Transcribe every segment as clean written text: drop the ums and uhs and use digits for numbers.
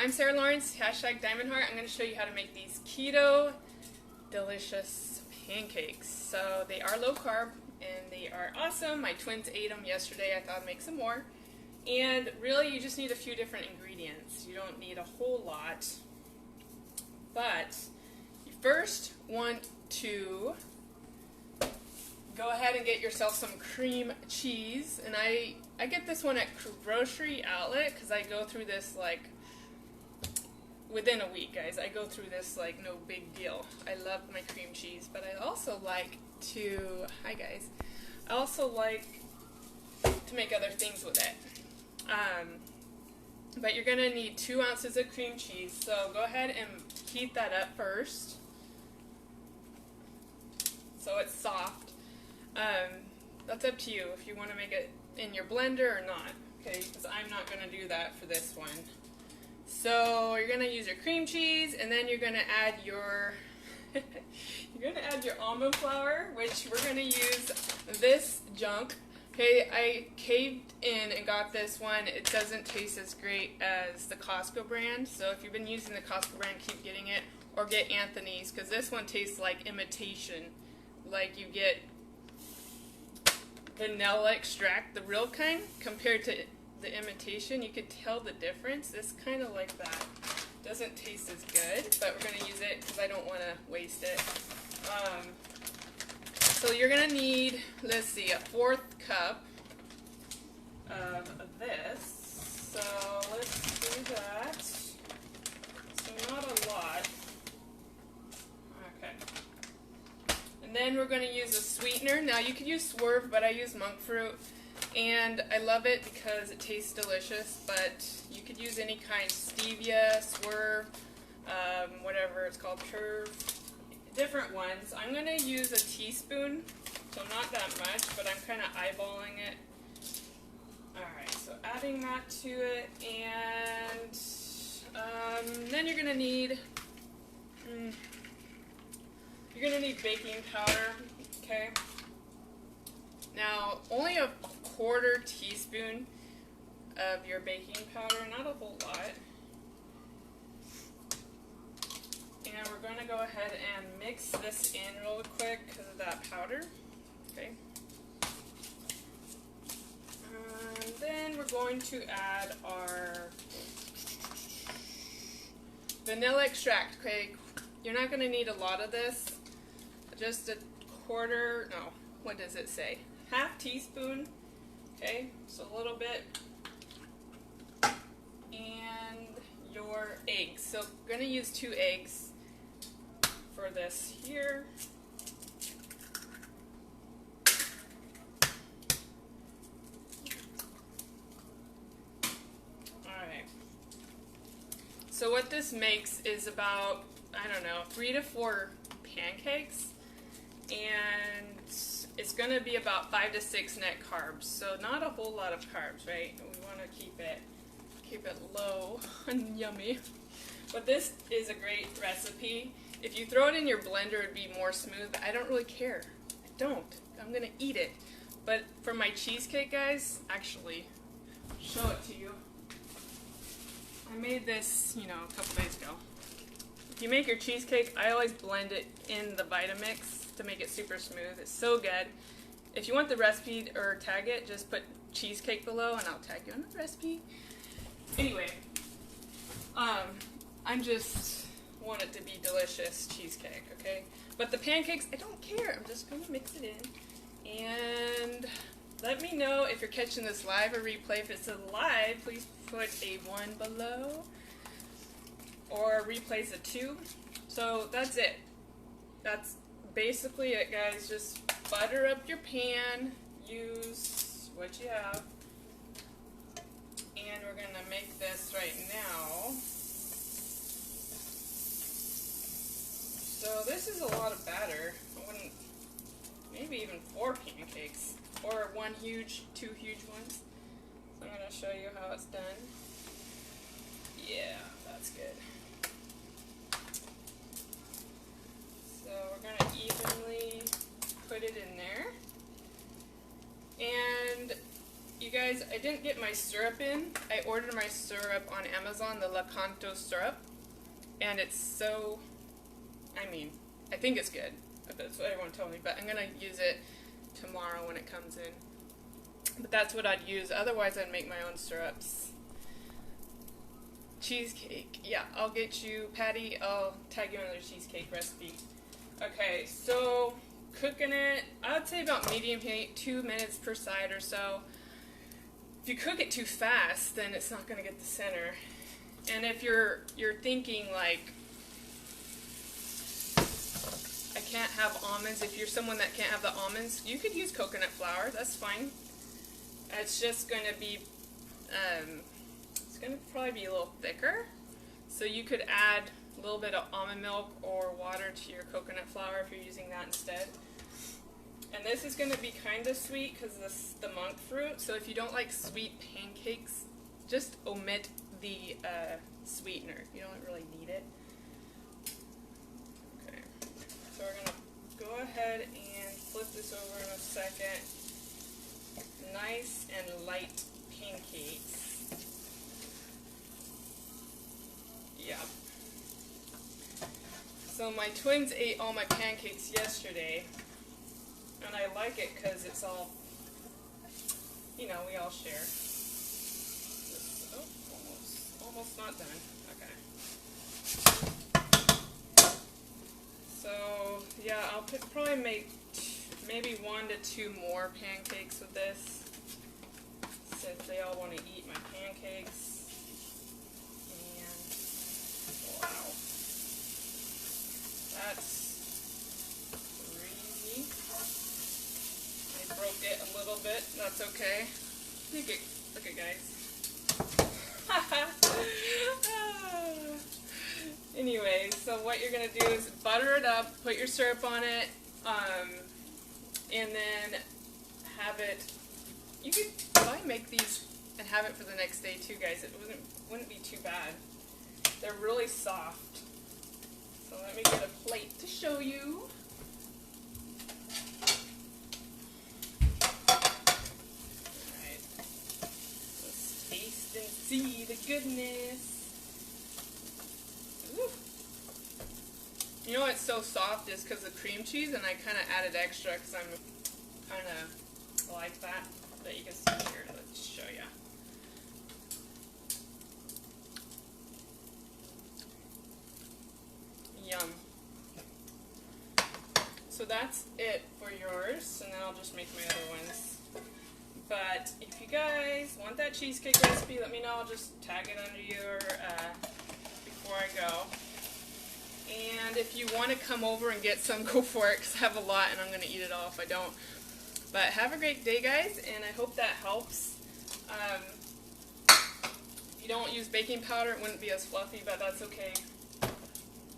I'm Sarah Lawrence, hashtag Diamond Heart. I'm going to show you how to make these keto delicious pancakes. So they are low carb and they are awesome. My twins ate them yesterday. I thought I'd make some more. And really you just need a few different ingredients. You don't need a whole lot. But you first want to go ahead and get yourself some cream cheese. And I get this one at Grocery Outlet because I go through this like within a week, guys. I go through this like no big deal. I love my cream cheese, but I also like to, hi guys, I also like to make other things with it. But you're going to need 2 ounces of cream cheese, so go ahead and heat that up first so it's soft. That's up to you if you want to make it in your blender or not, okay, because I'm not going to do that for this one. So you're going to use your cream cheese, and then you're going to add your almond flour, which we're going to use this junk. Okay, I caved in and got this one. It doesn't taste as great as the Costco brand, so if you've been using the Costco brand, keep getting it, or get Anthony's, because this one tastes like imitation. Like you get vanilla extract, the real kind, compared to the imitation. You could tell the difference. This kind of like that. Doesn't taste as good, but we're going to use it because I don't want to waste it. So you're going to need, let's see, a 4th cup of this. So let's do that. So not a lot. Okay. And then we're going to use a sweetener. Now you could use Swerve, but I use monk fruit. And I love it because it tastes delicious, but you could use any kind, stevia, Swerve, whatever it's called, Curve, different ones. I'm going to use a teaspoon, so not that much, but I'm kind of eyeballing it. Alright, so adding that to it, and then you're going to need, baking powder, okay? Now, only a 1/4 teaspoon of your baking powder, not a whole lot. And we're going to go ahead and mix this in real quick because of that powder. Okay. And then we're going to add our vanilla extract. Okay, you're not going to need a lot of this. Just a 1/4, no, what does it say? 1/2 teaspoon. Okay, so a little bit. And your eggs. So we're going to use 2 eggs for this here. Alright. So what this makes is about, I don't know, 3 to 4 pancakes. And it's going to be about 5 to 6 net carbs, so not a whole lot of carbs, right? We want to keep it low and yummy. But this is a great recipe. If you throw it in your blender, it'd be more smooth. I don't really care. I don't. I'm going to eat it. But for my cheesecake, guys, actually, I'll show it to you. I made this, a couple days ago. If you make your cheesecake, I always blend it in the Vitamix to make it super smooth. It's so good. If you want the recipe or tag it, just put cheesecake below and I'll tag you on the recipe. Anyway, I just want it to be delicious cheesecake, okay? But the pancakes, I don't care. I'm just going to mix it in. And let me know if you're catching this live or replay. If it's a live, please put a 1 below. Or replays a 2. So that's it. That's basically it, guys. Just butter up your pan, use what you have, and we're going to make this right now. So this is a lot of batter. I wouldn't, maybe even 4 pancakes, or 2 huge ones. So I'm going to show you how it's done. Yeah, that's good. So we're going to evenly put it in there. And you guys, I didn't get my syrup in. I ordered my syrup on Amazon, the Lakanto syrup, and it's so, I mean, I think it's good. That's what everyone told me, but I'm gonna use it tomorrow when it comes in. But that's what I'd use. Otherwise, I'd make my own syrups. Cheesecake. Yeah, I'll get you, Patty. I'll tag you on the cheesecake recipe. Okay, so cooking it, I would say about medium heat, 2 minutes per side or so. If you cook it too fast, then it's not going to get the center. And if you're thinking like, I can't have almonds, if you're someone that can't have the almonds, you could use coconut flour. That's fine. It's just going to be, it's going to probably be a little thicker. So you could add a little bit of almond milk or water to your coconut flour if you're using that instead. And this is going to be kind of sweet because this is the monk fruit. So if you don't like sweet pancakes, just omit the sweetener. You don't really need it. Okay. So we're going to go ahead and flip this over in a second. Nice and light pancakes. Yeah. So my twins ate all my pancakes yesterday, and I like it because it's all, you know, we all share. Oh, almost not done. Okay. So yeah, I'll probably make maybe 1 to 2 more pancakes with this, since they all want to eat my pancakes. And wow, that's crazy. I broke it a little bit. That's okay. Look at guys. Anyway, so what you're gonna do is butter it up, put your syrup on it, and then have it. You could probably make these and have it for the next day too, guys. It wouldn't be too bad. They're really soft. So let me get a plate to show you. Alright. Let's taste and see the goodness. Ooh. You know what's so soft is because of cream cheese, and I kind of added extra because I'm kind of like that. That you can see here. Let's show you. Yum. So that's it for yours, and then I'll just make my other ones. But if you guys want that cheesecake recipe, let me know. I'll just tag it under your before I go. And if you want to come over and get some, go for it, because I have a lot and I'm going to eat it all if I don't. But have a great day, guys, and I hope that helps. If you don't use baking powder, it wouldn't be as fluffy, but that's okay.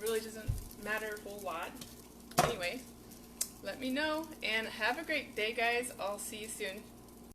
Really doesn't matter a whole lot. Anyway, let me know, and have a great day, guys. I'll see you soon.